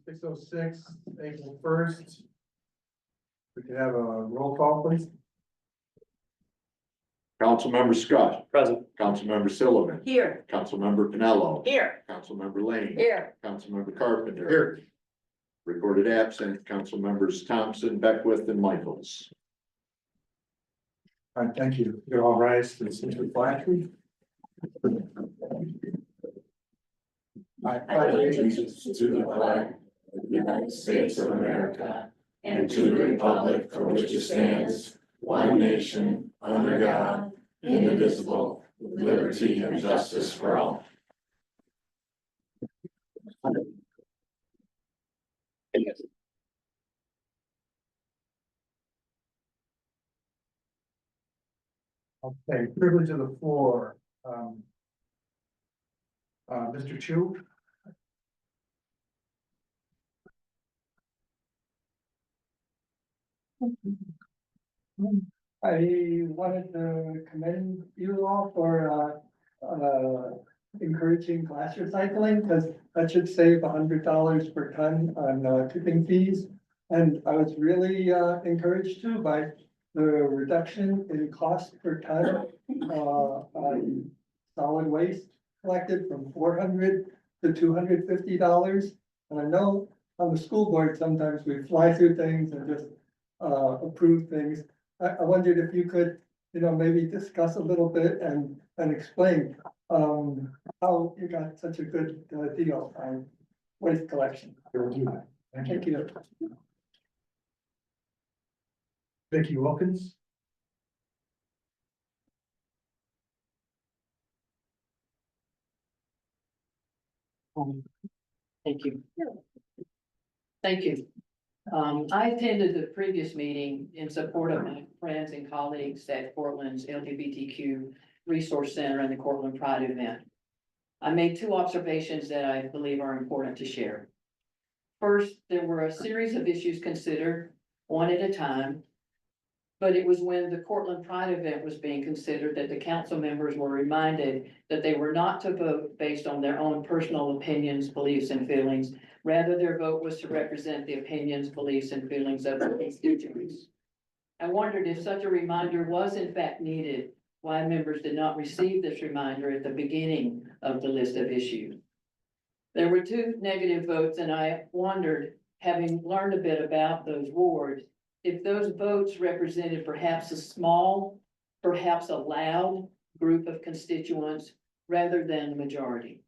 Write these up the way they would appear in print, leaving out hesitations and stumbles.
6:06, April 1st. We can have a roll call, please. Councilmember Scott, Present. Councilmember Sullivan, Here. Councilmember Pinello, Here. Councilmember Lane. Here. Councilmember Carpenter. Here. Recorded absent, Councilmembers Thompson, Beckwith, and Michaels. All right, thank you. You're all rise to the Central Flag. I pledge allegiance to the flag of the United States of America and to the republic for which it stands, one nation, under God, indivisible, with liberty and justice for all. Okay, privilege of the floor. Mr. Chu. I wanted to commend you all for encouraging glass recycling, because that should save $100 per ton on tipping fees. And I was really encouraged too by the reduction in cost per ton on solid waste collected from $400 to $250. And I know on the school board, sometimes we fly through things and just approve things. I wondered if you could, maybe discuss a little bit and explain how you got such a good deal on waste collection. Thank you. Vicky Wilkins. Thank you. Thank you. I attended the previous meeting in support of my friends and colleagues at Portland's LGBTQ Resource Center and the Cortland Pride event. I made two observations that I believe are important to share. First, there were a series of issues considered one at a time, but it was when the Cortland Pride event was being considered that the council members were reminded that they were not to vote based on their own personal opinions, beliefs, and feelings. Rather, their vote was to represent the opinions, beliefs, and feelings of the constituents. I wondered if such a reminder was in fact needed, why members did not receive this reminder at the beginning of the list of issues. There were two negative votes, and I wondered, having learned a bit about those wards, if those votes represented perhaps a small, perhaps a loud group of constituents rather than the majority.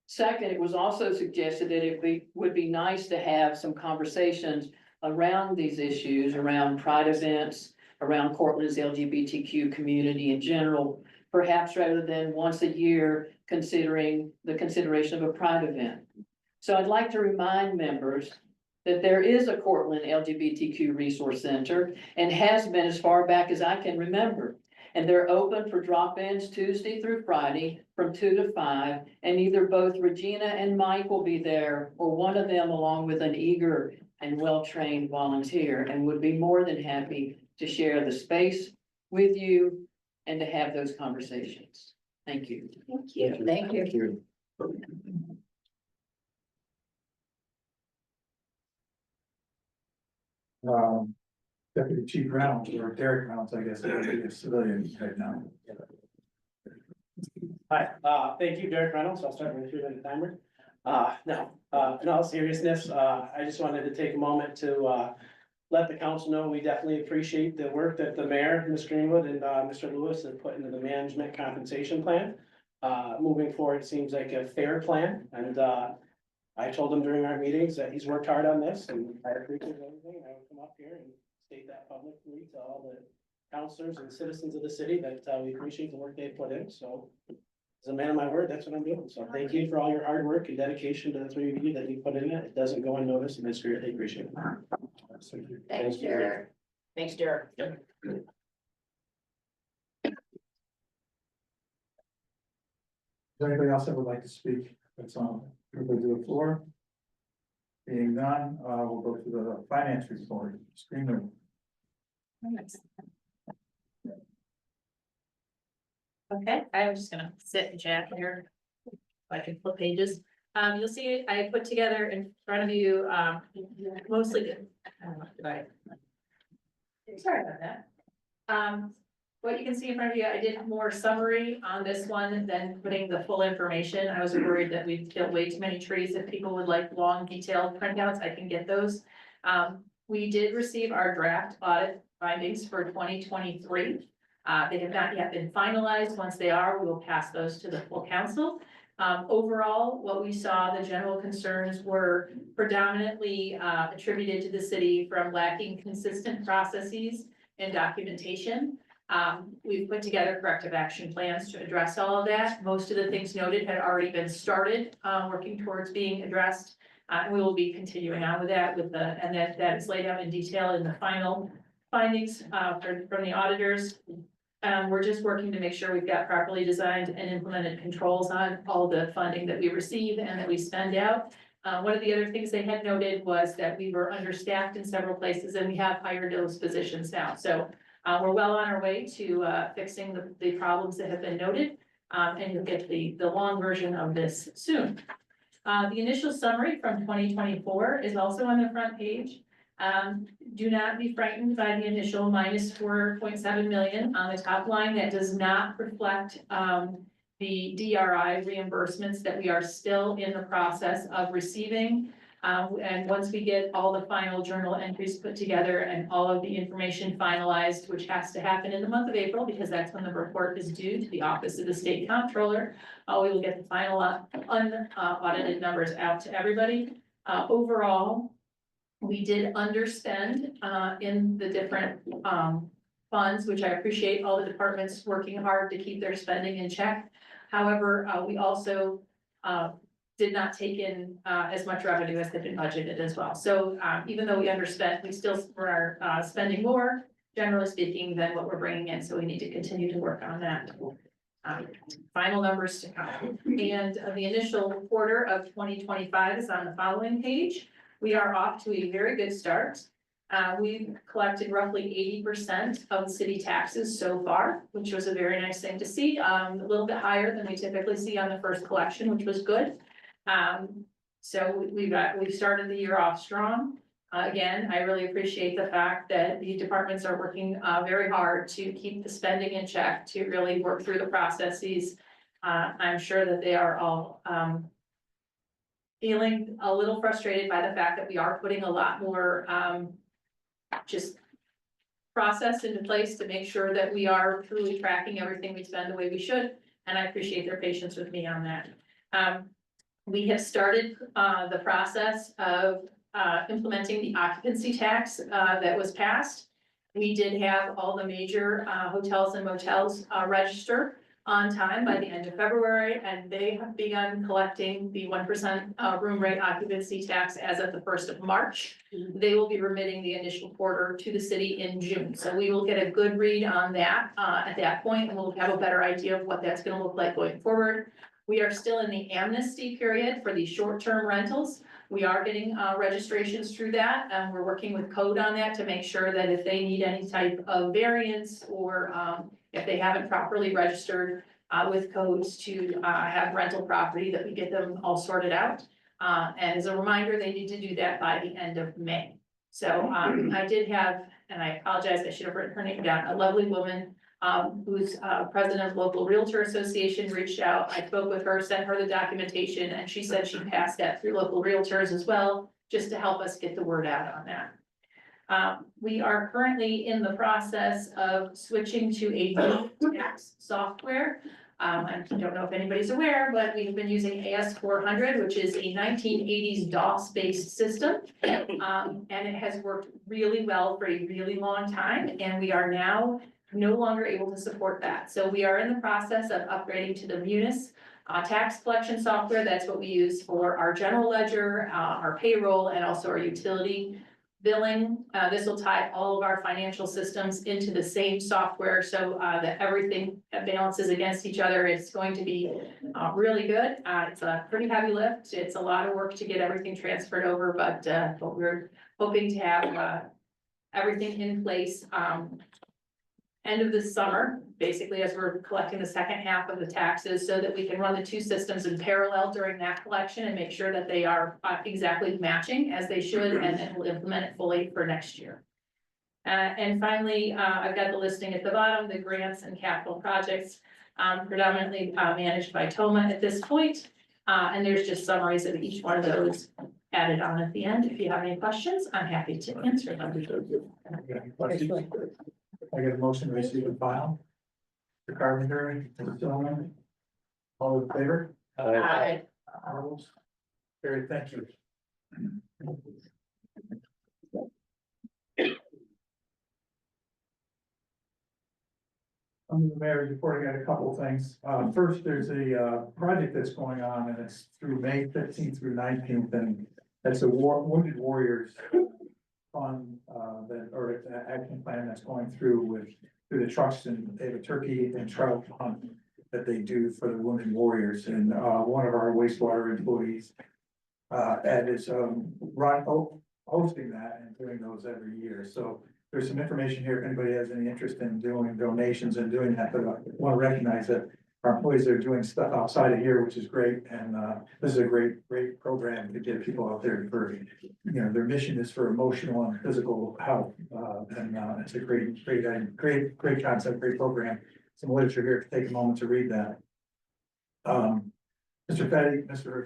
Second, it was also suggested that it would be nice to have some conversations around these issues, around pride events, around Cortland's LGBTQ community in general, perhaps rather than once a year considering the consideration of a pride event. So I'd like to remind members that there is a Cortland LGBTQ Resource Center and has been as far back as I can remember. And they're open for drop-ins Tuesday through Friday from 2 to 5. And either both Regina and Mike will be there, or one of them along with an eager and well-trained volunteer, and would be more than happy to share the space with you and to have those conversations. Thank you. Thank you. Thank you. Deputy Chief Reynolds, or Derek Reynolds, I guess, would be a civilian right now. Hi, thank you, Derek Reynolds. I'll start with you at a timer. In all seriousness, I just wanted to take a moment to let the council know we definitely appreciate the work that the mayor, Ms. Greenwood, and Mr. Lewis have put into the management compensation plan. Moving forward, it seems like a fair plan, and I told him during our meetings that he's worked hard on this, and I appreciate everything. I would come up here and state that publicly to all the councilors and citizens of the city that we appreciate the work they put in. So as a man of my word, that's what I'm doing. So thank you for all your hard work and dedication to the 3B that you put in it. It doesn't go unnoticed, and it's greatly appreciated. Thanks, Derek. Thanks, Derek. Yep. Is there anybody else that would like to speak? That's on, everybody to the floor. Being none, we'll go to the finance report. Screener. Okay, I'm just gonna sit and chat here. If I can flip pages. You'll see, I put together in front of you, mostly. Sorry about that. What you can see in front of you, I did more summary on this one than putting the full information. I was worried that we'd kill way too many trees. If people would like long detailed printouts, I can get those. We did receive our draft audit findings for 2023. They have not yet been finalized. Once they are, we will pass those to the full council. Overall, what we saw, the general concerns were predominantly attributed to the city from lacking consistent processes and documentation. We've put together corrective action plans to address all of that. Most of the things noted had already been started, working towards being addressed. And we will be continuing on with that and that is laid out in detail in the final findings from the auditors. We're just working to make sure we've got properly designed and implemented controls on all the funding that we receive and that we spend out. One of the other things they had noted was that we were understaffed in several places and we have hired those positions now. So we're well on our way to fixing the problems that have been noted. And you'll get the long version of this soon. The initial summary from 2024 is also on the front page. Do not be frightened by the initial minus 4.7 million on the top line. That does not reflect the DRI reimbursements that we are still in the process of receiving. And once we get all the final journal entries put together and all of the information finalized, which has to happen in the month of April, because that's when the report is due to the Office of the State Comptroller, we will get the final unaudited numbers out to everybody. Overall, we did underspend in the different funds, which I appreciate all the departments working hard to keep their spending in check. However, we also did not take in as much revenue as had been budgeted as well. So even though we underspent, we still were spending more, generally speaking, than what we're bringing in. So we need to continue to work on that. Final numbers to come. And the initial quarter of 2025 is on the following page. We are off to a very good start. We've collected roughly 80% of the city taxes so far, which was a very nice thing to see. A little bit higher than we typically see on the first collection, which was good. So we've started the year off strong. Again, I really appreciate the fact that the departments are working very hard to keep the spending in check, to really work through the processes. I'm sure that they are all feeling a little frustrated by the fact that we are putting a lot more just process into place to make sure that we are truly tracking everything we spend the way we should. And I appreciate their patience with me on that. We have started the process of implementing the occupancy tax that was passed. We did have all the major hotels and motels register on time by the end of February, and they have begun collecting the 1% room rate occupancy tax as of the 1st of March. They will be remitting the initial quarter to the city in June. So we will get a good read on that at that point, and we'll have a better idea of what that's going to look like going forward. We are still in the amnesty period for the short-term rentals. We are getting registrations through that, and we're working with code on that to make sure that if they need any type of variance or if they haven't properly registered with codes to have rental property, that we get them all sorted out. And as a reminder, they need to do that by the end of May. So I did have, and I apologize, I should have written her name down, a lovely woman who's president of local realtor association reached out. I spoke with her, sent her the documentation, and she said she passed that through local realtors as well, just to help us get the word out on that. We are currently in the process of switching to a new tax software. I don't know if anybody's aware, but we've been using AS400, which is a 1980s DOS-based system. And it has worked really well for a really long time, and we are now no longer able to support that. So we are in the process of upgrading to the Munis tax collection software. That's what we use for our general ledger, our payroll, and also our utility billing. This will tie all of our financial systems into the same software so that everything balances against each other. It's going to be really good. It's a pretty heavy lift. It's a lot of work to get everything transferred over, but we're hoping to have everything in place end of this summer, basically as we're collecting the second half of the taxes, so that we can run the two systems in parallel during that collection and make sure that they are exactly matching as they should, and then we'll implement it fully for next year. And finally, I've got the listing at the bottom, the grants and capital projects, predominantly managed by Toma at this point. And there's just summaries of each one of those added on at the end. If you have any questions, I'm happy to answer them. I get a motion to receive and file. Mr. Carpenter, Mr. Tillman. All in favor? Aye. Opposed? Carried, thank you. Under the mayor's report, I got a couple of things. First, there's a project that's going on, and it's through May 15th through 19th, and it's a Wounded Warriors fund, or action plan that's going through the trucks, and they have a turkey and trout hunt that they do for the Wounded Warriors, and one of our wastewater employees, Ed, is hosting that and doing those every year. So there's some information here if anybody has any interest in doing donations and doing that, but I want to recognize that our employees are doing stuff outside of here, which is great, and this is a great program to get people out there for, you know, their mission is for emotional and physical health, and it's a great concept, great program. Some literature here, to take a moment to read that. Mr.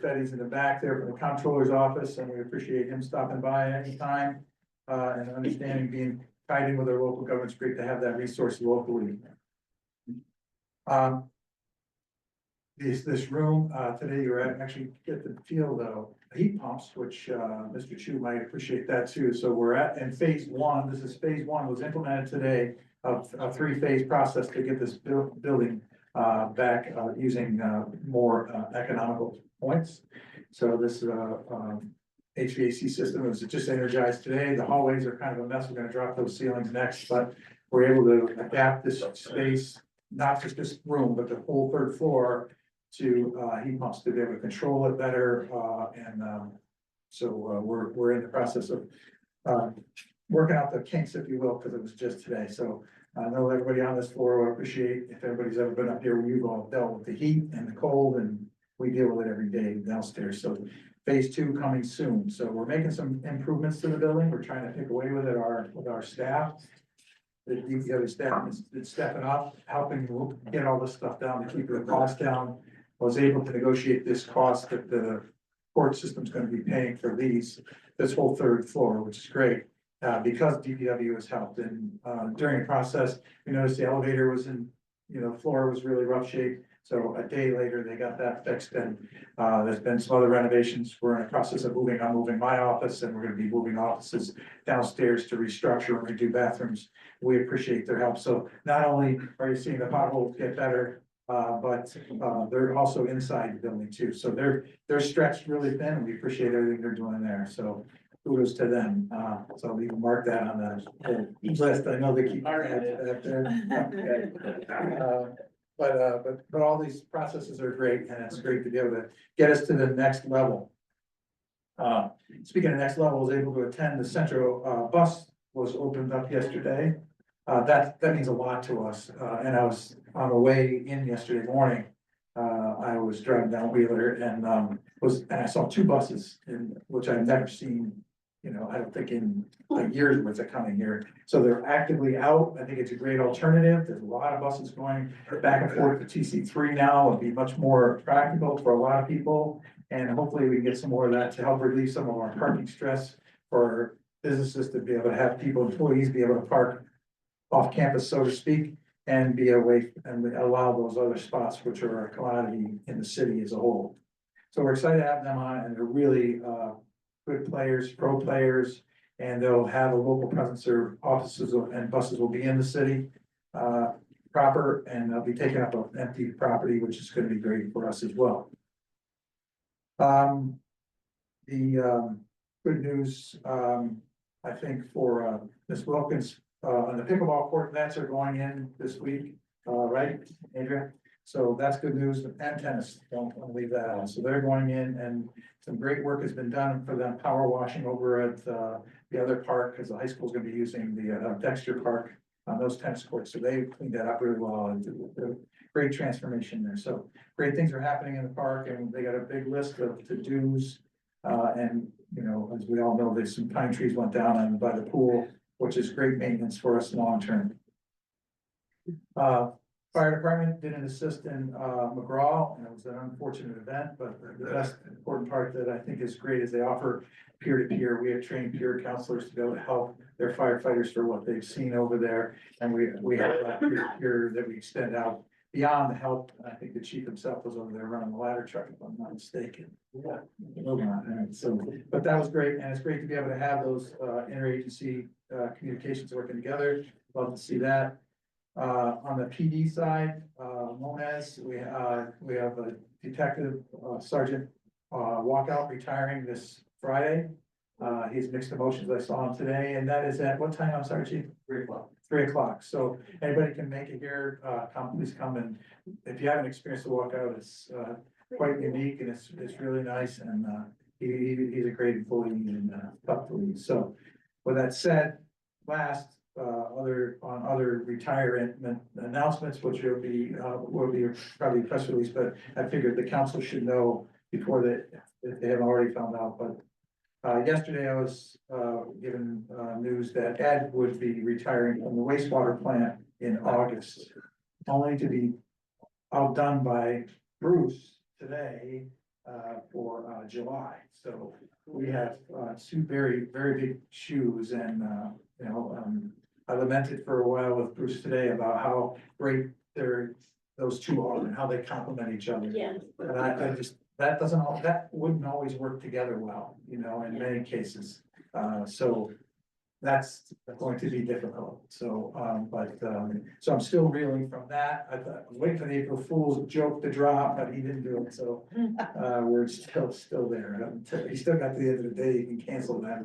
Fetty's in the back there from the comptroller's office, and we appreciate him stopping by anytime, and understanding being tied in with our local government. It's great to have that resource locally. This room, today you're actually get to feel the heat pumps, which, Mr. Chu might appreciate that too. So we're in phase one. This is phase one, was implemented today of a three-phase process to get this building back, using more economical points. So this HVAC system was just energized today. The hallways are kind of a mess. We're gonna drop those ceilings next, but we're able to adapt this space, not just this room, but the whole third floor, to heat pumps to be able to control it better. So we're in the process of working out the kinks, if you will, because it was just today. So I know everybody on this floor will appreciate, if everybody's ever been up here, we've all dealt with the heat and the cold, and we deal with it every day downstairs. So phase two coming soon. So we're making some improvements to the building. We're trying to pick away with it with our staff. The DPW staff is stepping up, helping get all this stuff down to keep the cost down. I was able to negotiate this cost that the court system's gonna be paying for this whole third floor, which is great. Because DPW has helped, and during the process, we noticed the elevator was floor was really rough shape. So a day later, they got that fixed, and there's been some other renovations. We're in the process of I'm moving my office, and we're gonna be moving offices downstairs to restructure and redo bathrooms. We appreciate their help. So not only are you seeing the potholes get better, but they're also inside the building too. So they're stretched really thin, and we appreciate everything they're doing there. So kudos to them. So we can mark that on the list. I know they keep that there. But all these processes are great, and it's great to be able to get us to the next level. Speaking of next level, I was able to attend the Central bus was opened up yesterday. That means a lot to us, and I was on the way in yesterday morning. I was driving down Wheeler and I saw two buses, which I've never seen, I don't think in like years worth of coming here. So they're actively out. I think it's a great alternative. There's a lot of buses going back and forth to TC3 now. It'll be much more practical for a lot of people. And hopefully we can get some more of that to help relieve some of our parking stress for businesses, to be able to have employees be able to park off campus, so to speak, and be away and allow those other spots, which are a commodity in the city as a whole. So we're excited to have them on, and they're really good players, pro players, and they'll have a local presence. Their offices and buses will be in the city proper, and they'll be taking up an empty property, which is going to be great for us as well. The good news, I think, for Ms. Wilkins, on the pickleball court nets are going in this week, right, Adria? So that's good news, and tennis, don't leave that out. So they're going in, and some great work has been done for them power washing over at the other park, because the high school is gonna be using the Dexter Park on those tennis courts. So they cleaned that up really well and did a great transformation there. So great things are happening in the park and they got a big list of to-dos. And, you know, as we all know, there's some pine trees went down on by the pool, which is great maintenance for us long term. Fire department did an assist in McGraw, and it was an unfortunate event, but the best important part that I think is great is they offer peer-to-peer. We have trained peer counselors to be able to help their firefighters for what they've seen over there. And we have that peer-to-peer that we extend out beyond the help. I think the chief himself was over there running the ladder truck, if I'm not mistaken. Yeah. So, but that was great, and it's great to be able to have those interagency communications working together. Love to see that. On the PD side, Moniz, we have a detective, Sergeant, walkout retiring this Friday. He's mixed emotions. I saw him today, and that is at what time? I'm sorry, Chief? 3 o'clock. 3 o'clock. So anybody can make it here. Please come, and if you haven't experienced the walkout, it's quite unique and it's really nice. And he's a great employee and tough to lead. So with that said, last. Other retirement announcements, which will be probably a press release, but I figured the council should know before that, if they haven't already found out, but yesterday I was given news that Ed would be retiring from the wastewater plant in August, only to be outdone by Bruce today for July. So we have two very big shoes, and you know, I lamented for a while with Bruce today about how great those two are and how they complement each other. Yeah. And I just, that wouldn't always work together well, you know, in many cases. So that's going to be difficult. So, so I'm still reeling from that. I was waiting for the April Fool's joke to drop, but he didn't do it. So, we're still there. He still got to the end of the day, you can cancel that.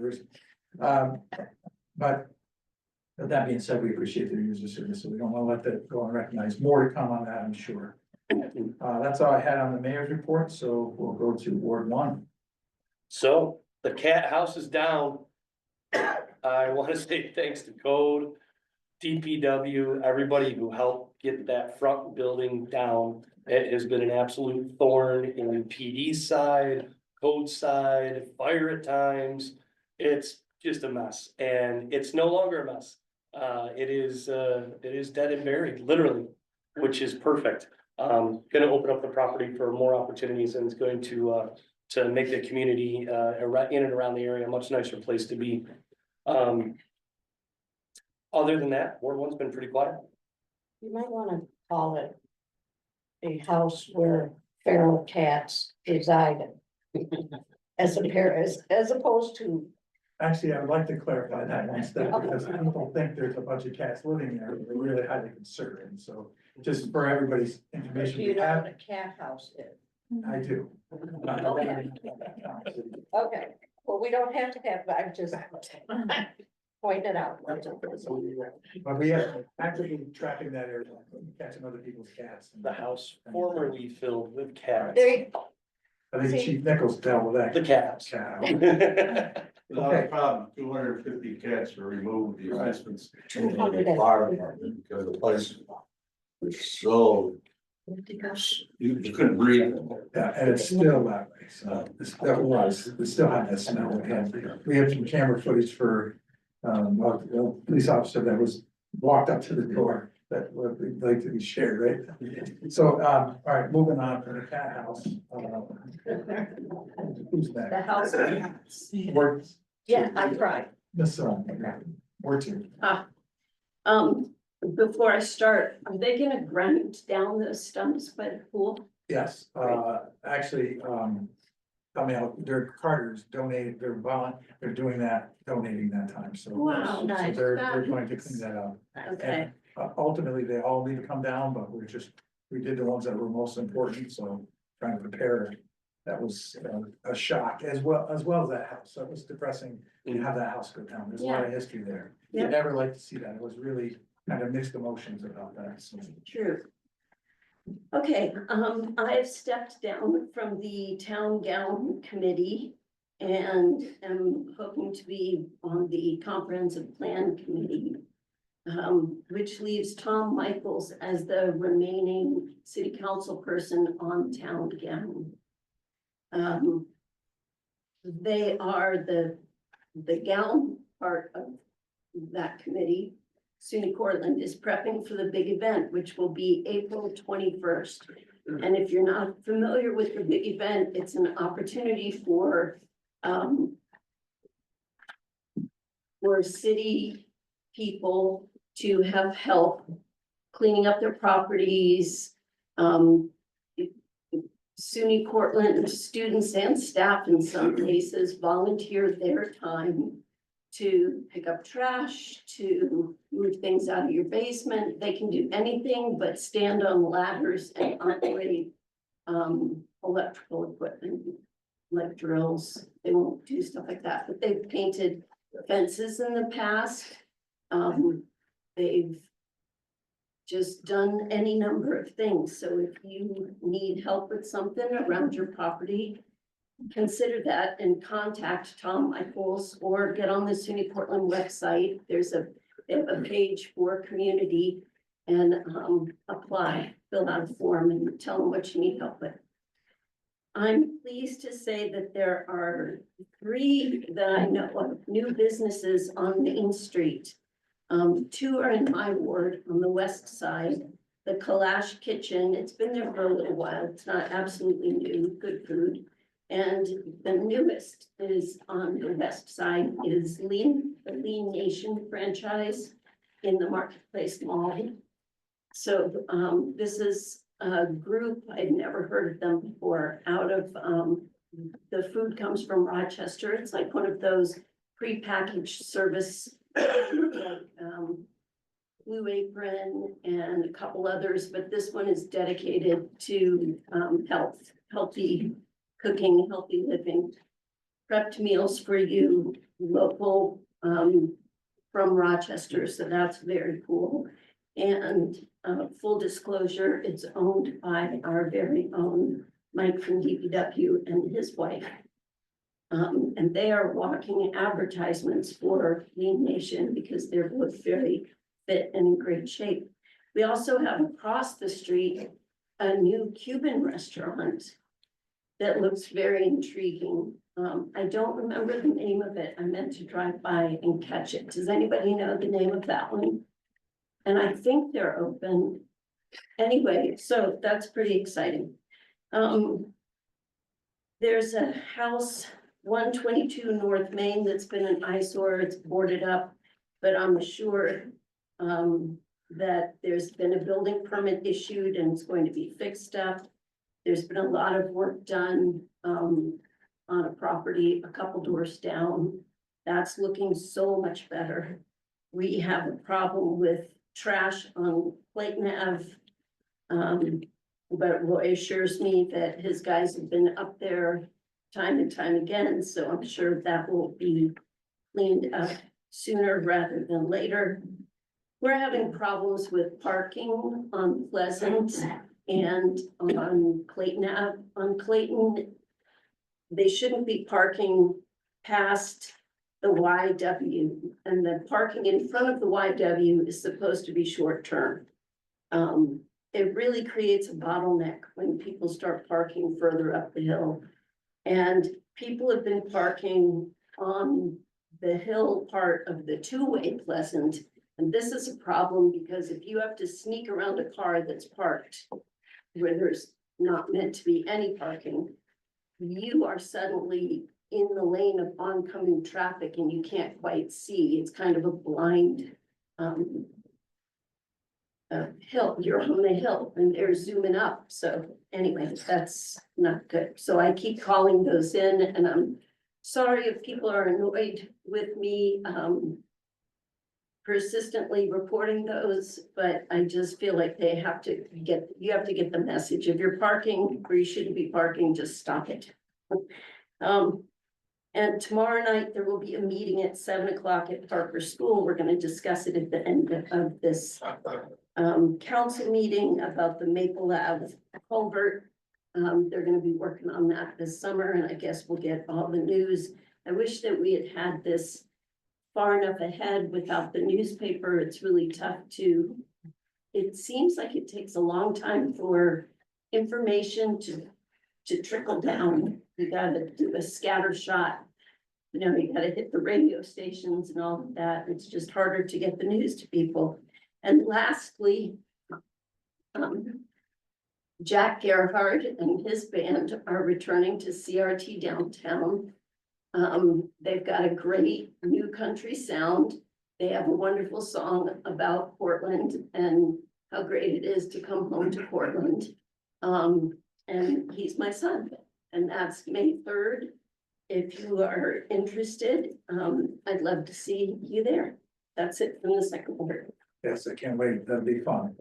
But that being said, we appreciate the years of service, so we don't want to let that go unrecognized. More to come on that, I'm sure. That's all I had on the mayor's report, so we'll go to Ward 1. So the cat house is down. I want to say thanks to Code, DPW, everybody who helped get that front building down. It has been an absolute thorn in PD's side, Code side, fire at times. It's just a mess, and it's no longer a mess. It is dead and buried, literally, which is perfect. Gonna open up the property for more opportunities, and it's going to make the community in and around the area a much nicer place to be. Other than that, Ward 1's been pretty quiet. You might wanna call it a house where feral cats reside. As opposed to. Actually, I would like to clarify that one step, because people think there's a bunch of cats living there, but they're really highly concerned. So just for everybody's information, Do we you know have, what a cat house is? I do. Okay, well, we don't have to have, I'm just pointing out. But we have actively tracking that area, catching other people's cats. The house formerly filled with cats. There you go. I think Chief Nichols dealt with that. The cats. Cow. Not Okay. a problem, 250 cats were removed, the assessments. 200. Fire department, because the place was so, you couldn't breathe. Yeah, and it's still that way, so we still have that smell. We have some camera footage for, a police officer that was walked up to the door that would like to be shared, right? So, all right, moving on to the cat house. Who's The that? house. Word, Yeah, I tried. Miss, word 2. Before I start, are they gonna grind down the stumps by the pool? Yes, actually, I mean, their Carter's donated, they're doing that, donating that time, so. Wow, so nice. They're going to clean that up. Okay, Ultimately, they all need to come down, but we did the ones that were most important, so trying to prepare. That was a shock as well as that house. So it was depressing to have that house go down. There's a lot of history there. You Yeah. never like to see that. It was really kind of mixed emotions about that, so. true. Okay, I've stepped down from the town gown committee and am hoping to be on the comprehensive plan committee. which leaves Tom Michaels as the remaining city council person on town gown. They are the gown part of that committee. SUNY Cortland is prepping for the big event, which will be April 21st. And if you're not familiar with the big event, it's an opportunity for city people to have help cleaning up their properties. SUNY Cortland students and staff in some cases volunteer their time to pick up trash, to move things out of your basement. They can do anything but stand on ladders and operate electrical equipment, like drills. They won't do stuff like that, but they've painted fences in the past. They've just done any number of things. So if you need help with something around your property, consider that and contact Tom Michaels or get on the SUNY Cortland website. There's a page for community and apply, fill out a form and tell them what you need help with. I'm pleased to say that there are 3 that I know of new businesses on Main Street. 2 are in my ward on the west side. The Kalash Kitchen, it's been there for a little while. It's not absolutely new, good food. And the newest is on the west side is the Lean Nation franchise in the Marketplace Mall. So this is a group, I'd never heard of them before, out of the food comes from Rochester. It's like one of those prepackaged service, Blue Apron and a couple others, but this one is dedicated to healthy cooking, healthy living, prepped meals for you, local from Rochester, so that's very cool. And full disclosure, it's owned by our very own Mike from DPW and his wife. And they are walking advertisements for Lean Nation because they're both very fit and in great shape. We also have across the street a new Cuban restaurant that looks very intriguing. I don't remember the name of it. I meant to drive by and catch it. Does anybody know the name of that one? And I think they're open. Anyway, so that's pretty exciting. There's a house, 122 North Main, that's been an eyesore. It's boarded up, but I'm sure that there's been a building permit issued and it's going to be fixed up. There's been a lot of work done on a property a couple doors down. That's looking so much better. We have a problem with trash on Clayton Ave. But Roy assures me that his guys have been up there time and time again, so I'm sure that will be cleaned up sooner rather than later. We're having problems with parking on Pleasant and on Clayton Ave. On Clayton, they shouldn't be parking past the YW, and the parking in front of the YW is supposed to be short-term. It really creates a bottleneck when people start parking further up the hill. And people have been parking on the hill part of the two-way Pleasant. And this is a problem because if you have to sneak around a car that's parked where there's not meant to be any parking, you are suddenly in the lane of oncoming traffic and you can't quite see. It's kind of a blind hill. You're on the hill and they're zooming up. So anyway, that's not good. So I keep calling those in and I'm sorry if people are annoyed with me persistently reporting those, but I just feel like you have to get the message. If you're parking where you shouldn't be parking, just stop it. And tomorrow night, there will be a meeting at 7 o'clock at Parker School. We're going to discuss it at the end of this council meeting about the Maple Ave culvert. They're going to be working on that this summer, and I guess we'll get all the news. I wish that we had had this far enough ahead without the newspaper, it's really tough to. It seems like it takes a long time for information to trickle down. You gotta do a scatter shot. You know, you gotta hit the radio stations and all of that. It's just harder to get the news to people. And lastly, Jack Gerhard and his band are returning to CRT downtown. They've got a great new country sound. They have a wonderful song about Portland and how great it is to come home to Portland. And he's my son, and that's May 3rd. If you are interested, I'd love to see you there. That's it from the second word. Yes, I can't wait. That'd be fun.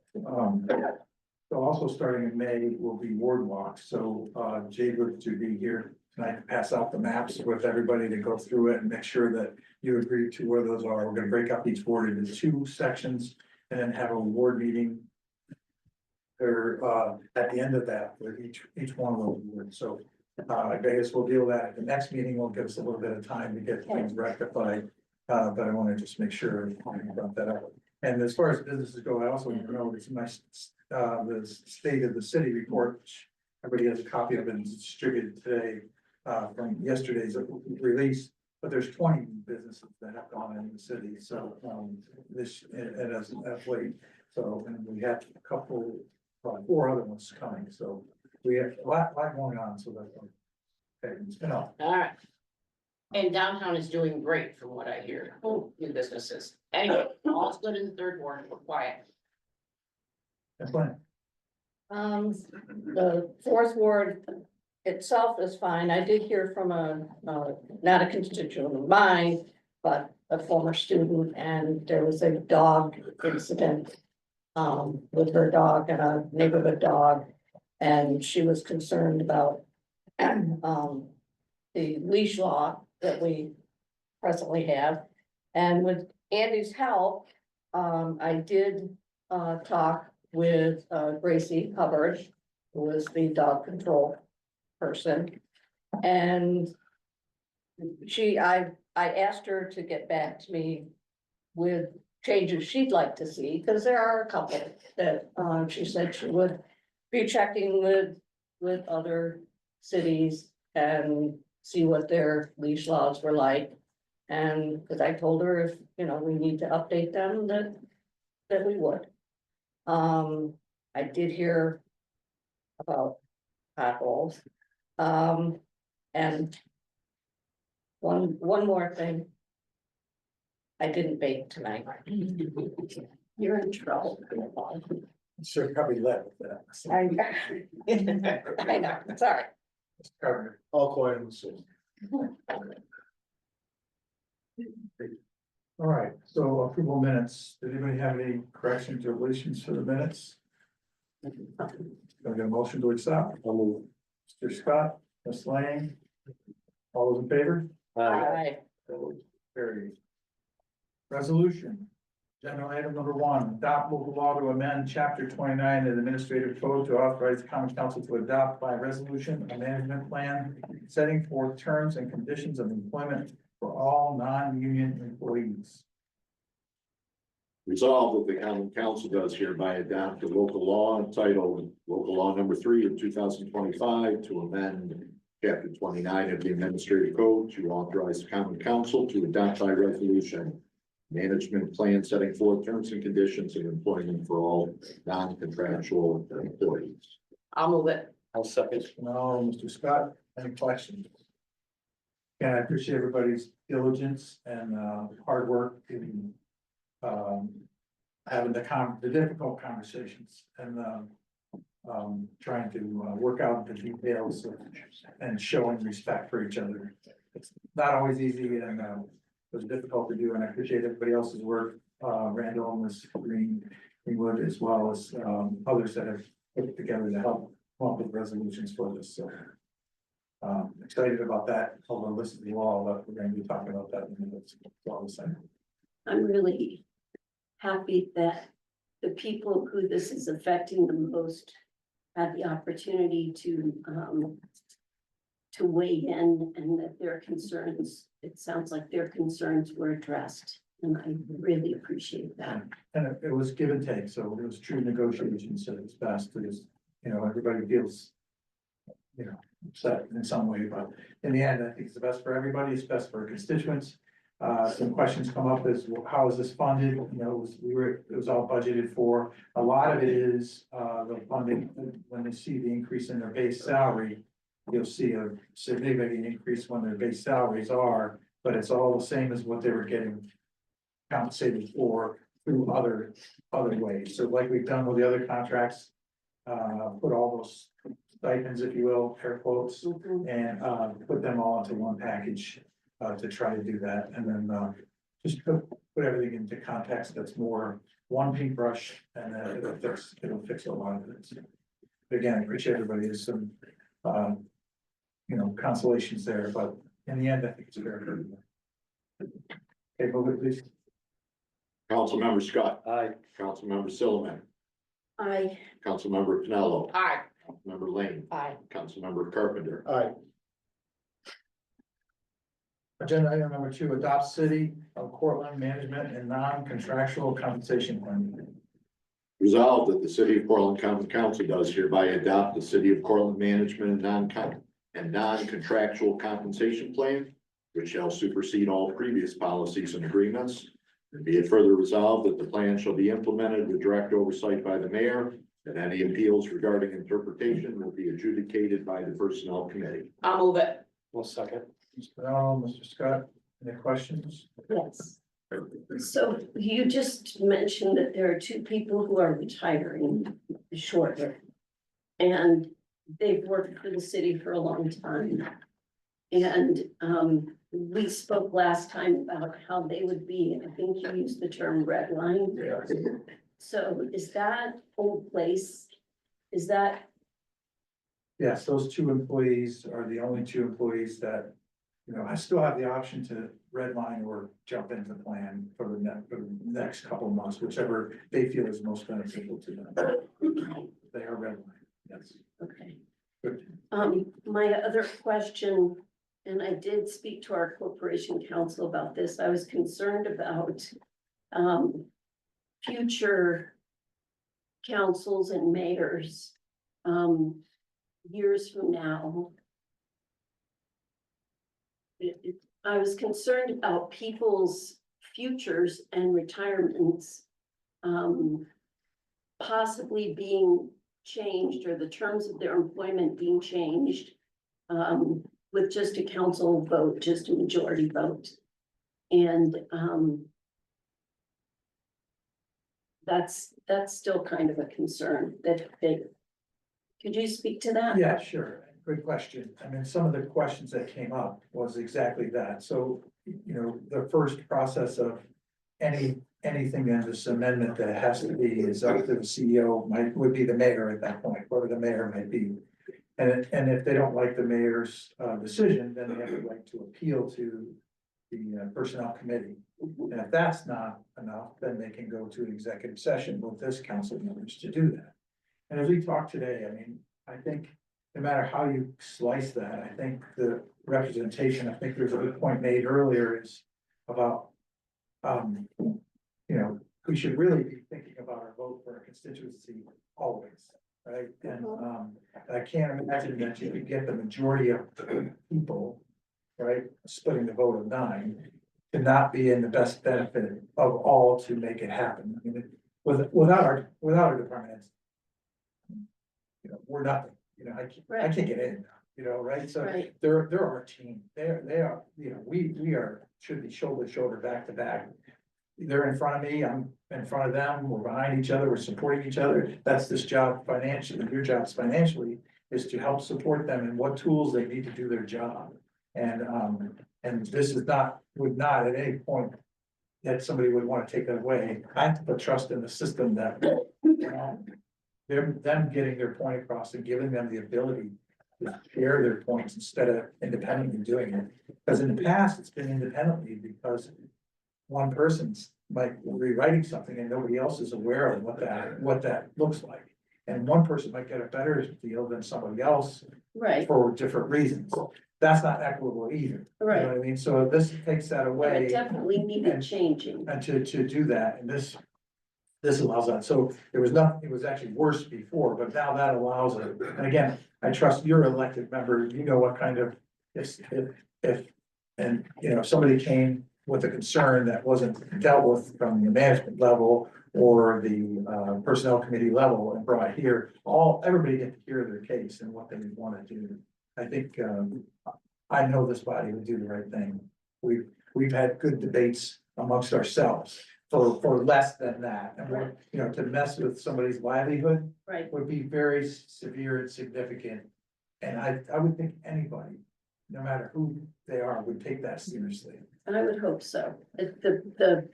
So also starting in May will be ward walks. So Jade would to be here tonight to pass out the maps with everybody to go through it and make sure that you agree to where those are. We're gonna break up each ward into 2 sections and then have a ward meeting. Or at the end of that, with each one of those wards. So I guess we'll deal with that at the next meeting. Will give us a little bit of time to get things rectified. But I want to just make sure I brought that up. And as far as businesses go, I also want to know it's my the state of the city report, which everybody has a copy of it, and it's distributed today from yesterday's release. But there's 20 businesses that have gone in the city, so this and as late. So and we have a couple, 4 other ones coming. So we have a lot going on. So that's okay. It's been on. All right. And downtown is doing great from what I hear, new businesses. Anyway, all's good in the third ward, we're quiet. That's fine. The fourth ward itself is fine. I did hear from not a constituent of mine, but a former student, and there was a dog incident with her dog and a neighborhood dog, and she was concerned about the leash law that we presently have. And with Andy's help, I did talk with Gracie Hubbard, who is the dog control person. And I asked her to get back to me with changes she'd like to see, because there are a couple that she said she would be checking with other cities and see what their leash laws were like. And because I told her if, we need to update them, that we would. I did hear about potholes. And one more thing. I didn't bake tonight. You're in trouble. Sure, probably led with that. I know, sorry. Covered. All quiet on the scene. All right, so approval minutes. Did anybody have any corrections or deletions for the minutes? Can I get a motion to accept? Mr. Scott, Ms. Lane. All those in favor? Aye. Carried. Resolution. General item number 1, adopt local law to amend chapter 29 of the administrative code to authorize the common council to adopt by resolution a management plan setting forth terms and conditions of employment for all non-union employees. Resolved that the common council does hereby adopt a local law entitled Local Law Number 3 of 2025 to amend chapter 29 of the administrative code to authorize the common council to adopt by resolution management plan setting forth terms and conditions of employment for all non-contractual employees. I'll move it. I'll second. No, Mr. Scott, any questions? Yeah, I appreciate everybody's diligence and hard work in having the difficult conversations and trying to work out the details and showing respect for each other. It's not always easy and it was difficult to do, and I appreciate everybody else's work, Randall and Ms. Greenwood, as well as others that have put it together to help come up with resolutions for this. So excited about that, although this is the law, but we're going to be talking about that in a minute. It's all the same. I'm really happy that the people who this is affecting the most had the opportunity to weigh in and that their concerns, it sounds like their concerns were addressed. And I really appreciate that. And it was give and take, so it was true negotiations, so it's best is, everybody feels, upset in some way, but in the end, I think it's the best for everybody, it's best for our constituents. Some questions come up is, well, how is this funded? It was all budgeted for. A lot of it is, the funding, when they see the increase in their base salary, you'll see a significant increase when their base salaries are, but it's all the same as what they were getting compensated for through other ways. So like we've done with the other contracts, put all those stipends, if you will, air quotes, and put them all into one package to try to do that. And then just put everything into context that's more one paintbrush, and then it'll fix a lot of it. But again, I appreciate everybody. There's some consolations there, but in the end, I think it's fair for everyone. Okay, move it, please. Councilmember Scott. Aye. Councilmember Silliman. I, Councilmember Pinello. Aye. Councilmember Lane. Aye. Councilmember Carpenter. Aye. Agenda item number 2, adopt city of Cortland management and non-contractual compensation plan. Resolved that the city of Portland Common Council does hereby adopt the city of Portland management and non-contractual compensation plan, which shall supersede all previous policies and agreements. Be it further resolved that the plan shall be implemented with direct oversight by the mayor, and any appeals regarding interpretation will be adjudicated by the personnel committee. I'll move it. 1 second. Ms. Pinello, Mr. Scott, any questions? yes. So you just mentioned that there are 2 people who are retiring shortly. And they've worked for the city for a long time. And we spoke last time about how they would be, I think you used the term red line. So is that old place? Is that, Yes, those 2 employees are the only 2 employees that, I still have the option to redline or jump into plan for the next couple of months, whichever they feel is most beneficial to them. They are redline, yes. okay. Good. My other question, and I did speak to our corporation counsel about this, I was concerned about future councils and mayors years from now. I was concerned about people's futures and retirements possibly being changed, or the terms of their employment being changed with just a council vote, just a majority vote. And that's still kind of a concern that could you speak to that? Yeah, sure. Good question. I mean, some of the questions that came up was exactly that. So, the first process of anything in this amendment that has to be is up to the CEO, would be the mayor at that point, whoever the mayor might be. And if they don't like the mayor's decision, then they have the right to appeal to the personnel committee. And if that's not enough, then they can go to an executive session with this council members to do that. And as we talked today, I mean, I think no matter how you slice that, I think the representation, I think there's a good point made earlier is about, we should really be thinking about our vote for our constituency always, right? And I can't imagine that you could get the majority of people, right, splitting the vote of 9, to not be in the best benefit of all to make it happen. I mean, without our department, we're nothing. I can't get in, right? So Right. they're our team. They are, we should be shoulder to shoulder, back to back. They're in front of me, I'm in front of them, we're behind each other, we're supporting each other. That's this job financially. Your job's financially is to help support them in what tools they need to do their job. And this would not at any point that somebody would want to take that away. I have to put trust in the system that them getting their point across and giving them the ability to share their points instead of independently doing it. Because in the past, it's been independently because one person's might be rewriting something and nobody else is aware of what that looks like. And one person might get a better deal than somebody else right, for different reasons. That's not equitable either. You know right. what I mean? So this takes that And away. it definitely needed changing. And to do that, and this allows that, so it was not, it was actually worse before, but now that allows it. And again, I trust your elected member, you know what kind of, if, and, you know, if somebody came with a concern that wasn't dealt with from the management level or the personnel committee level and brought here, everybody get to hear their case and what they wanna do. I think, I know this body would do the right thing. We've had good debates amongst ourselves for less than that. And we're, you know, to mess with somebody's livelihood Right, would be very severe and significant. And I would think anybody, no matter who they are, would take that seriously. I would hope so. The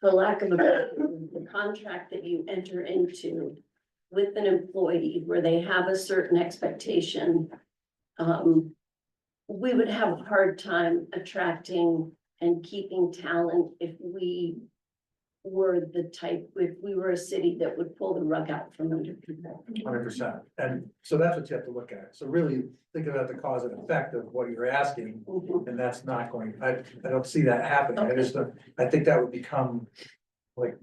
for lack of a better word, the contract that you enter into with an employee where they have a certain expectation, we would have a hard time attracting and keeping talent if we were if we were a city that would pull the rug out from under people. 100%. And so that's what you have to look at. So really think about the cause and effect of what you're asking. Mhm. And that's not going, I don't see that happening. I just, I think that would become like,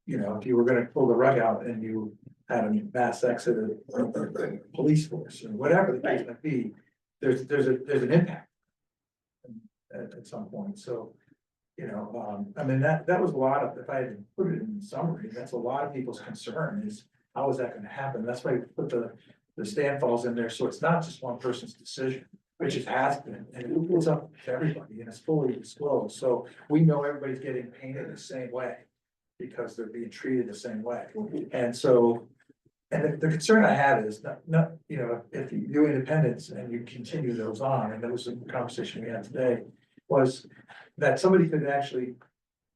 you know, if you were gonna pull the rug out and you had a mass exodus of the police force or whatever the case might be, there's an impact at some point. So, you know, I mean, that was a lot of, if I had to put it in summary, that's a lot of people's concern is how is that gonna happen? That's why we put the stand falls in there. So it's not just one person's decision, which it has been, and it's up to everybody and it's fully disclosed. So we know everybody's getting painted the same way because they're being treated the same way. And so, and the concern I have is not, you know, if you do independence and you continue those on, and that was a conversation we had today, was that somebody could actually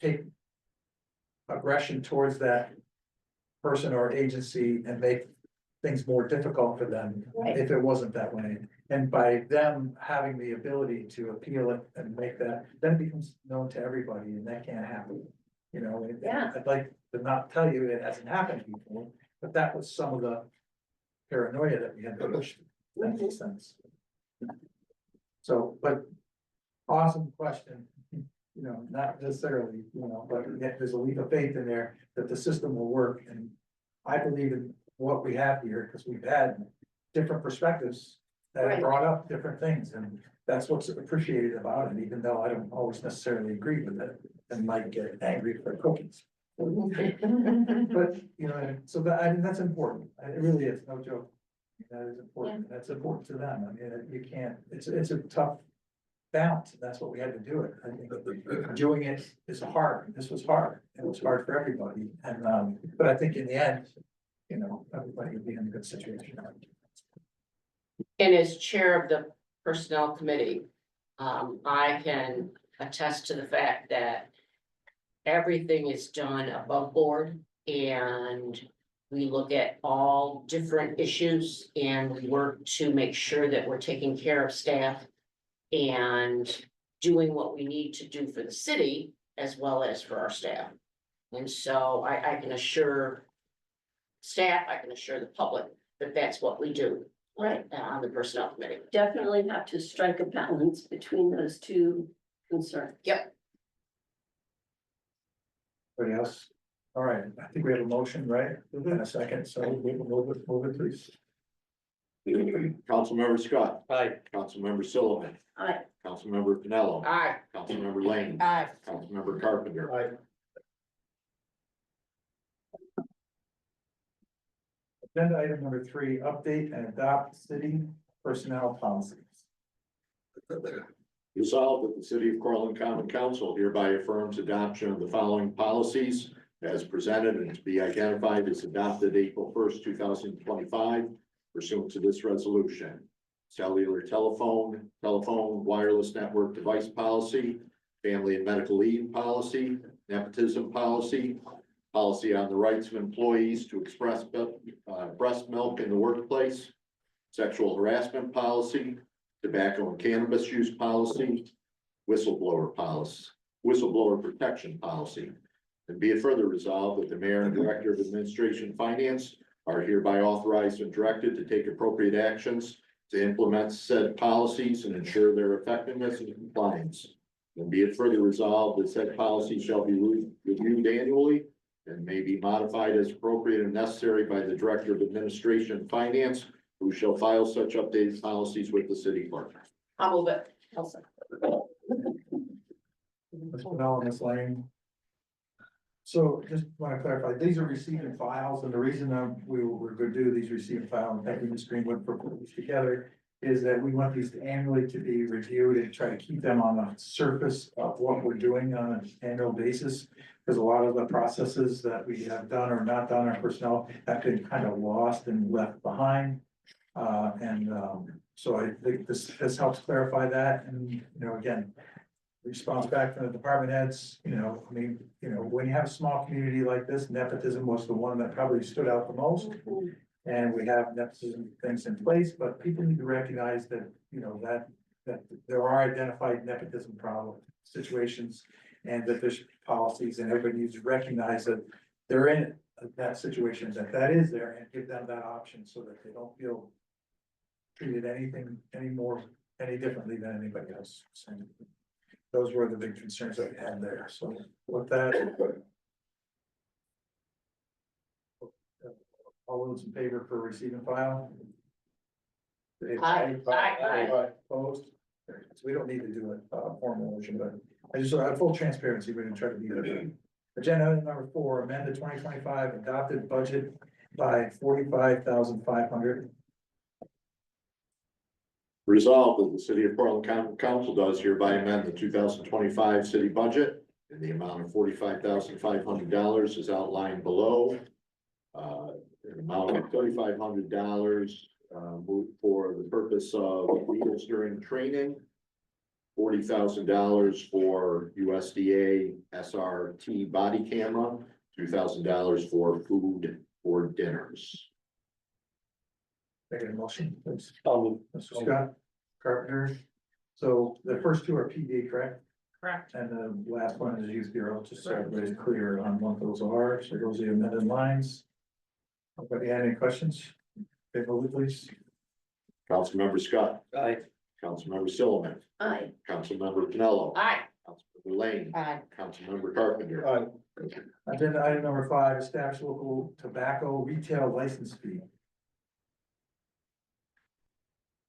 take aggression towards that person or agency and make things more difficult for them Right. if it wasn't that way. And by them having the ability to appeal it and make that, then it becomes known to everybody and that can't happen. You know, Yeah. I'd like to not tell you it hasn't happened before, but that was some of the paranoia that we had to push. That makes sense. So, but awesome question. You know, not necessarily, you know, but yet there's a leap of faith in there that the system will work. And I believe in what we have here because we've had different perspectives that have Right. brought up different things. And that's what's appreciated about it, even though I don't always necessarily agree with it and might get angry for cookies. But, you know, so that, I mean, that's important. It really is, no joke. That is important. That's important to them. I mean, you can't, it's a tough balance. And that's what we had to do it. I think doing it is hard. This was hard. It was hard for everybody. And, but I think in the end, you know, everybody would be in a good situation. And as chair of the personnel committee, I can attest to the fact that everything is done above board and we look at all different issues and we work to make sure that we're taking care of staff and doing what we need to do for the city as well as for our staff. And so I can assure staff, I can assure the public that that's what we do. Right. On the personnel committee. Definitely have to strike a balance between those two concerns. Yep. Anybody else? All right, I think we have a motion, right? In a second, so move it, please. Councilmember Scott, Aye. Councilmember Sullivan, Aye. Councilmember Pinello, Aye. Councilmember Lane, Aye. Councilmember Carpenter. Aye. Agenda item number 3, update and adopt city personnel policies. Resolved that the city of Cortland Common Council hereby affirms adoption of the following policies as presented and to be identified as adopted April 1st, 2025 pursuant to this resolution. Cellular telephone wireless network device policy, family and medical leave policy, nepotism policy, policy on the rights of employees to express breast milk in the workplace, sexual harassment policy, tobacco and cannabis use policy, whistleblower protection policy. And be it further resolved that the mayor and director of administration finance are hereby authorized and directed to take appropriate actions to implement said policies and ensure their effectiveness and compliance. And be it further resolved that said policy shall be reviewed annually and may be modified as appropriate and necessary by the Director of Administration and Finance, who shall file such updated policies with the city clerk. I'll move it. Ms. Pennell, Ms. Lane. So just want to clarify, these are receiving files, and the reason we're going to do these receiving file, and thank you, Ms. Greenwood, for putting these together, is that we want these annually to be reviewed and try to keep them on the surface of what we're doing on an annual basis. Because a lot of the processes that we have done or not done, our personnel have been kind of lost and left behind. So I think this helps clarify that, and, you know, again, response back from the department heads, you know, I mean, you know, when you have a small community like this, nepotism was the one that probably stood out the most. And we have nepotism things in place, but people need to recognize that, you know, that there are identified nepotism problem situations. And that there's policies, and everybody needs to recognize that they're in that situation, that is there, and give them that option so that they don't feel treated any differently than anybody else. So those were the big concerns that we had there. So with that, all those in favor for receiving file? Aye. Opposed? So we don't need to do a formal motion, but I just had full transparency, we're gonna try to do that. Agenda item number 4, amend the 2025 adopted budget by 45,500. Resolved that the city of Portland County Council does hereby amend the 2025 city budget in the amount of $45,500 as outlined below. An amount of $3,500 moved for the purpose of wheels during training. $40,000 for USDA SRT body camera, $2,000 for food for dinners. Make a motion, please. I'll Mr. Scott Carpenter. So the first two are PD, correct? Correct. And the last one is Youth Bureau, just so everybody's clear on what those are. So those are the amended lines. Anybody had any questions? Okay, move it, please. Councilmember Scott, Aye. Councilmember Silliman, Aye. Councilmember Pinello. Aye. Councilmember Lane. Aye. Councilmember Carpenter. Aye. Agenda item number 5, establish local tobacco retail license fee.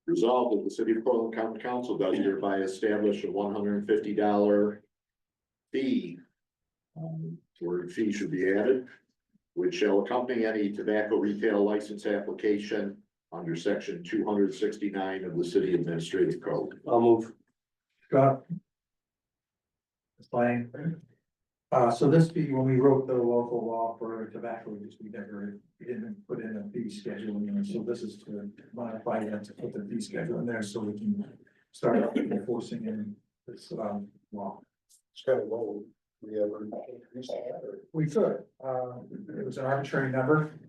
Resolved that the city of Portland County Council does hereby establish a $150 fee. Word fee should be added, which shall accompany any tobacco retail license application under section 269 of the city administrative code. I'll move. Scott. Ms. Lane. So this fee, when we wrote the local law for tobacco, we didn't put in a fee schedule, so this is to modify that, to put the fee schedule in there, so we can start enforcing in this, law. It's kind of low. We ever increased that or? We could, it was an arbitrary number.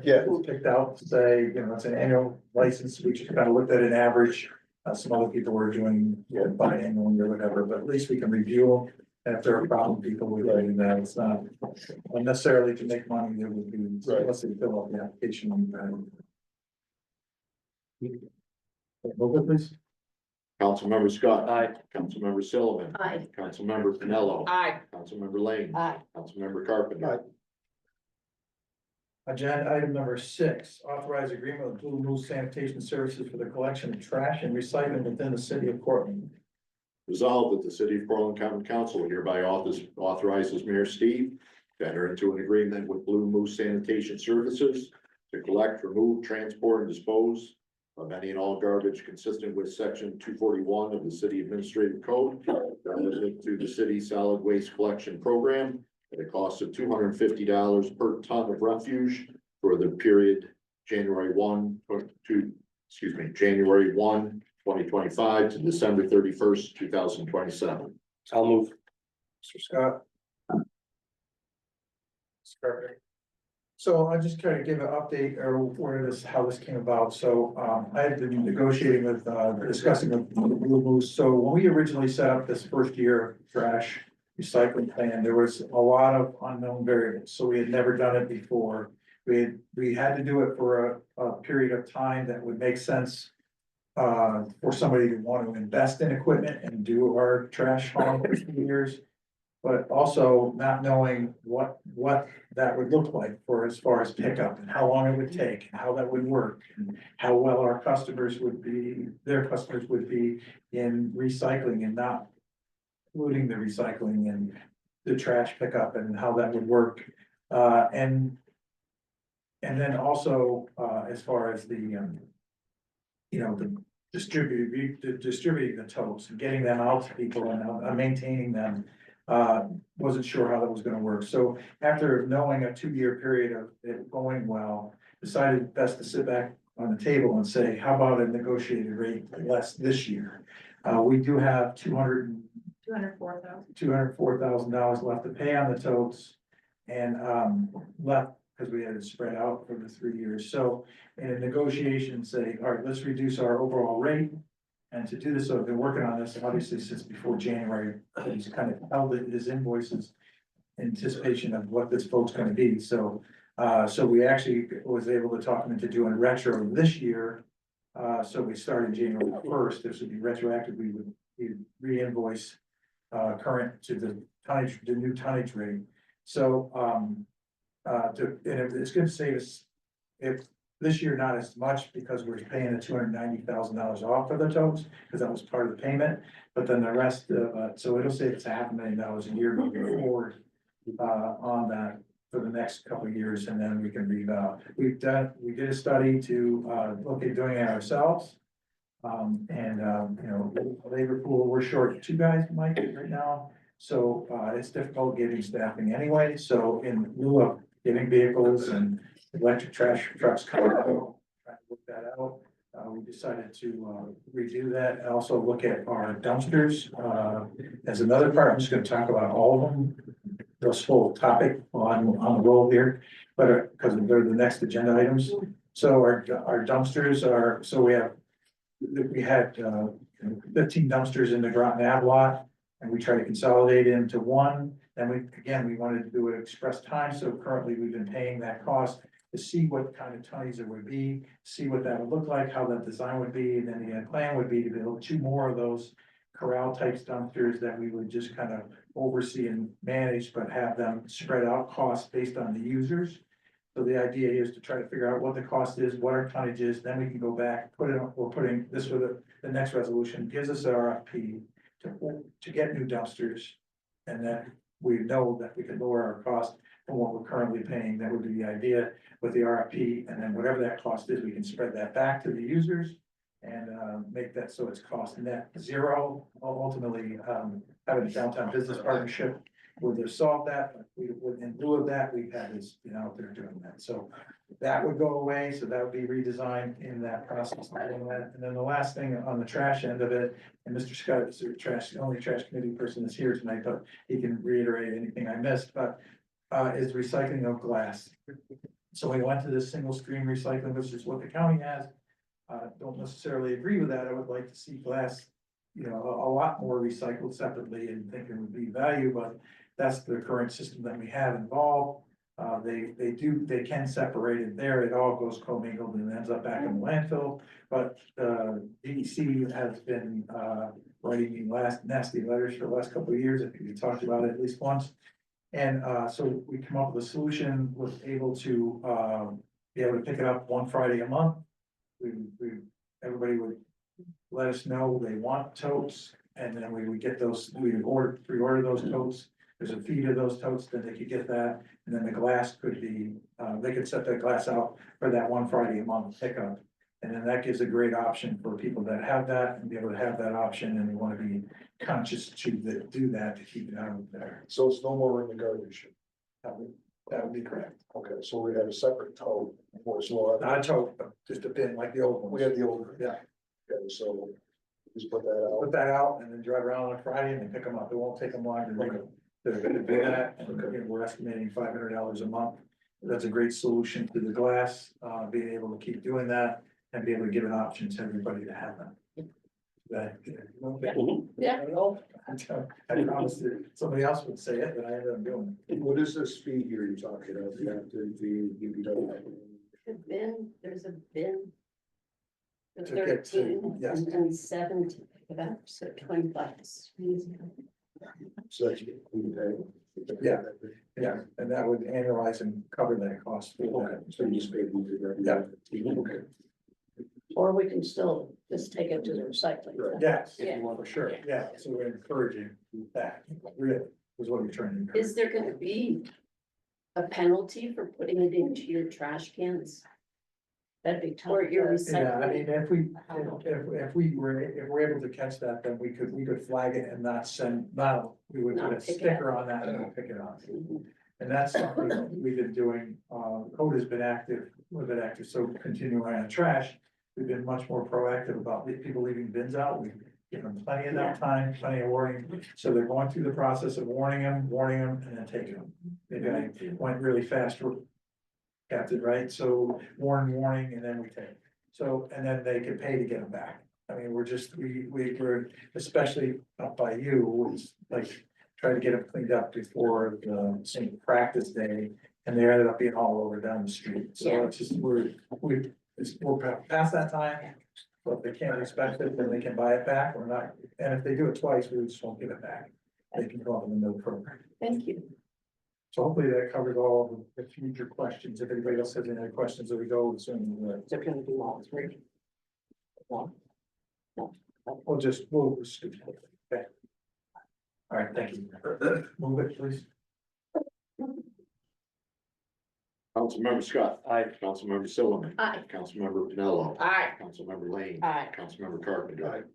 Yeah. It was picked out to say, you know, it's an annual license, we just kind of looked at an average. Some other people were doing, biannual or whatever, but at least we can review them. And if there are problem people relating that, it's not unnecessarily to make money, there would be, unless they fill out the application. Move it, please. Councilmember Scott. Aye. Councilmember Silliman. Aye. Councilmember Pinello. Aye. Councilmember Lane. Aye. Councilmember Carpenter. Agenda item number 6, authorize agreement with Blue Moose Sanitation Services for the collection of trash and recycling within the city of Portland. Resolved that the city of Portland County Council hereby authorizes Mayor Steve to enter into an agreement with Blue Moose Sanitation Services to collect, remove, transport, and dispose of any and all garbage consistent with section 241 of the city administrative code relative to the city solid waste collection program at a cost of $250 per ton of refuse for the period January 1, 2025 to December 31st, 2027. I'll move. Mr. Scott. So I'll just kind of give an update or how this came about. So I had been negotiating with, discussing with Blue Moose. So when we originally set up this first year trash recycling plan, there was a lot of unknown variables. So we had never done it before. we had to do it for a period of time that would make sense. For somebody to want to invest in equipment and do our trash haul for 2 years. But also not knowing what that would look like for as far as pickup and how long it would take and how that would work. And how well our customers would be, their customers would be in recycling and not including the recycling and the trash pickup and how that would work. And then also, as far as the, the distributing the totes and getting them out to people and maintaining them. Wasn't sure how that was gonna work. So after knowing a 2-year period of it going well, decided best to sit back on the table and say, how about a negotiated rate less this year? We do have $204,000 left to pay on the totes. And left, because we had it spread out for the 3 years. So in a negotiation, say, all right, let's reduce our overall rate. And to do this, I've been working on this obviously since before January. He's kind of held his invoices in anticipation of what this vote's gonna be. So we actually was able to talk him into doing retro this year. So we started January 1st. This would be retroactive. We would re-invoice current to the tonnage, the new tonnage rate. So it's gonna save us, if this year not as much, because we're paying the $290,000 off for the totes, because that was part of the payment. But then the rest of so it'll save us $500,000 a year moving forward on that for the next couple of years, and then we can reval. We did a study to look at doing it ourselves. Labor pool, we're short 2 guys, Mike, right now. So it's difficult getting staffing anyway. So in lieu of getting vehicles and electric trash trucks coming out, trying to work that out, we decided to redo that and also look at our dumpsters as another part. I'm just going to talk about all of them. This whole topic on the roll here, but because they're the next agenda items. So our dumpsters are, so we had 15 dumpsters in the Groton Ave lot, and we try to consolidate it into one. And we wanted to do it express time, so currently we've been paying that cost to see what kind of tonnage it would be, see what that would look like, how that design would be, and then the plan would be to build 2 more of those corral type dumpsters that we would just kind of oversee and manage, but have them spread out costs based on the users. So the idea is to try to figure out what the cost is, what our tonnage is, then we can go back, put it on, we're putting this with the next resolution, gives us an RFP to get new dumpsters. And then we know that we can lower our cost from what we're currently paying. That would be the idea with the RFP, and then whatever that cost is, we can spread that back to the users. And make that so it's cost net zero. Ultimately, having a downtown business partnership would have solved that, but in lieu of that, we've had this, out there doing that. So that would go away, so that would be redesigned in that process. And then the last thing on the trash end of it, and Mr. Scott is the only trash committee person that's here tonight, but he can reiterate anything I missed, but is recycling of glass. So we went to this single stream recycling, which is what the county has. Don't necessarily agree with that. I would like to see glass, a lot more recycled separately, and think it would be value, but that's the current system that we have involved. They can separate it there. It all goes commingled and ends up back in the landfill. But DEC has been writing me nasty letters for the last couple of years. I think we talked about it at least once. And so we come up with a solution, was able to be able to pick it up one Friday a month. Everybody would let us know they want totes, and then we would get those, we would pre-order those totes. There's a fee to those totes, then they could get that, and then the glass could be, they could set that glass out for that one Friday a month pickup. And then that gives a great option for people that have that and be able to have that option, and they want to be conscious to do that to keep it out of there. So it's no more in the garbage. That would be correct. Okay, so we had a separate tote for as well. Not a tote, but just a bin like the old one. We had the old. Yeah. Okay, so just put that out. Put that out and then drive around on Friday and then pick them up. It won't take them long to make them. They're gonna do that, and we're estimating $500 a month. That's a great solution to the glass, being able to keep doing that and be able to give an option to everybody to have them. That, Yeah. I promised that somebody else would say it, but I ended up doing What is this fee here you're talking about? The bin, there's a bin. The To get to- 13 yes. and then 17, so 20 bucks. So that's, we pay. Yeah. it. Yeah, and that would annualize and cover that cost. Okay, so you just paid me for that. Yeah. Okay. Or we can still just take it to the recycling. Right. Yes, Yeah. for sure, yeah, so we're encouraging that, really, is what we're trying to encourage. Is there gonna be a penalty for putting it into your trash cans That'd be tough. or your Yeah, I recycling? mean, if we're able to catch that, then we could flag it and not send, we would put Not a pick it sticker on that and not pick it up. And that's something that we've been doing, code has been active, a little bit active, so continuing on trash. We've been much more proactive about people leaving bins out, we give them plenty enough time, plenty of warning. So they're going through the process of warning them, and then taking them. They went really fast, Captain, right? So warning, and then we take. So, and then they can pay to get them back. I mean, we're, especially up by you, it's like, try to get them cleaned up before the same practice day. And they ended up being all over down the street. So it's just, we're past that time. But if they can't expect it, then they can buy it back or not. And if they do it twice, we just won't give it back. They can go on the no program. Thank you. So hopefully that covers all of the future questions. If anybody else has any other questions, as we go, soon, They're gonna do all three. we'll scoot it. Okay. All right, thank you. Move it, please. Councilmember Scott. Aye. Councilmember Silliman. Aye. Councilmember Pinello. Aye. Councilmember Lane. Aye. Councilmember Carpenter.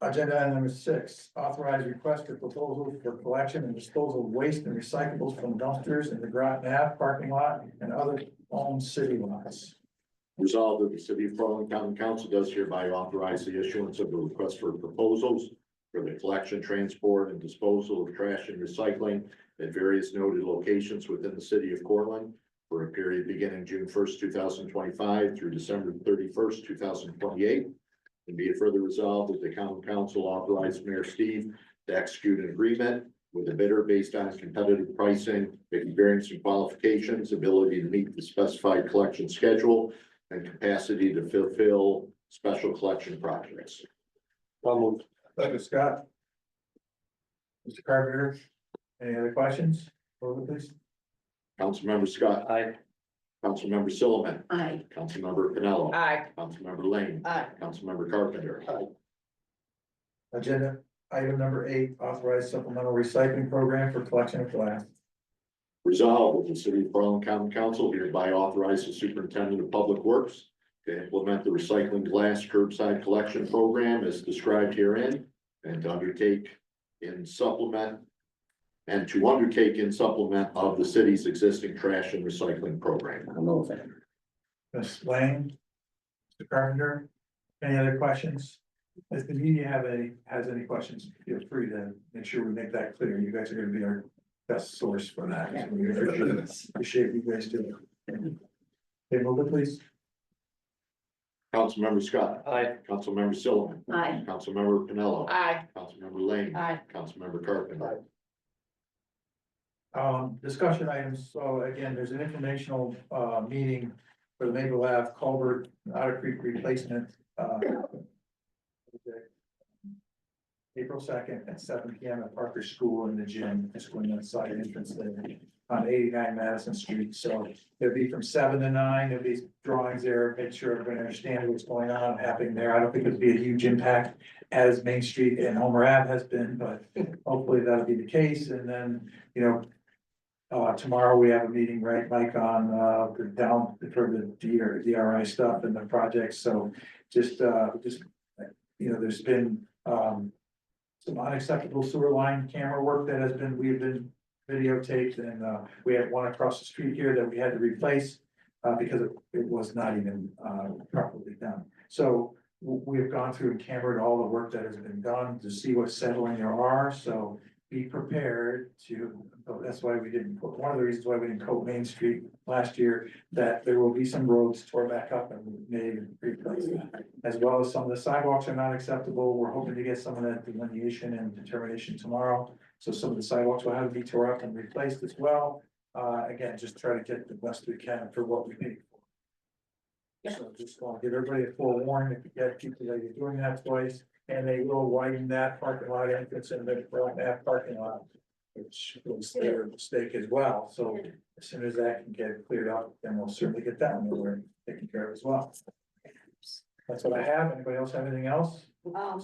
Agenda item number 6, authorize request for proposal for collection and disposal of waste and recyclables from dumpsters in the Groton Ave parking lot and other owned city lots. Resolved that the city of Portland County Council does hereby authorize the issuance of a request for proposals for the collection, transport, and disposal of trash and recycling at various noted locations within the city of Portland for a period beginning June 1st, 2025 through December 31st, 2028. And be it further resolved that the common council authorized Mayor Steve to execute an agreement with the bidder based on competitive pricing, experience and qualifications, ability to meet the specified collection schedule, and capacity to fulfill special collection projects. I'll move. Thank you, Scott. Mr. Carpenter, any other questions? Over, please. Councilmember Scott. Aye. Councilmember Silliman. Aye. Councilmember Pinello. Aye. Councilmember Lane. Aye. Councilmember Carpenter. Agenda item number 8, authorize supplemental recycling program for collection of glass. Resolved that the city of Portland County Council hereby authorize the superintendent of public works to implement the recycling glass curbside collection program as described herein and to undertake in supplement of the city's existing trash and recycling program. I'll move it. Ms. Lane, Mr. Carpenter, any other questions? If the media has any questions, feel free to make sure we make that clear. You guys are gonna be our best source for that. So we appreciate you guys doing it. Okay, move it, please. Councilmember Scott. Aye. Councilmember Silliman. Aye. Councilmember Pinello. Aye. Councilmember Lane. Aye. Councilmember Carpenter. Discussion items, so again, there's an informational, meeting for the Maple Ave culvert, Otter Creek replacement, April 2nd at 7 PM at Parker School in the gym, just going inside entrance there on 89 Madison Street, so it'll be from 7 to 9, there'll be drawings there, make sure everybody understands what's going on happening there, I don't think it'll be a huge impact as Main Street and Homer Ave has been, but hopefully that'll be the case, and then, you know, tomorrow we have a meeting, right, Mike, on, the down for the DRI stuff and the projects, so just, you know, there's been, some unacceptable sewer line camera work that we've been videotaped, and, we had one across the street here that we had to replace, because it was not even, properly done. So we've gone through and cambered all the work that has been done to see what settling there are, so be prepared to, that's why we didn't put, one of the reasons why we didn't coat Main Street last year, that there will be some roads tore back up and made replaced. As well as some of the sidewalks are not acceptable. We're hoping to get some of that delineation and determination tomorrow. So some of the sidewalks will have to be tore up and replaced as well. Again, just try to get the best we can for what we paid for. So just want to give everybody a forewarning, if you get people that are doing that twice, and they will widen that parking lot entrance and then that parking lot. Which was their mistake as well, so as soon as that can get cleared up, then we'll certainly get that one over and taken care of as well. That's what I have. Anybody else have anything else? Oh,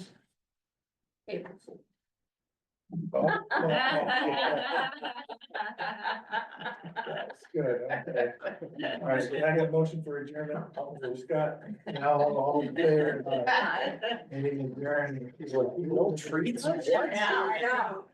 That's good, okay. All right, can I get a motion for adjournment? Scott, now all in favor? Meeting adjourned. No treats. Yeah, I know.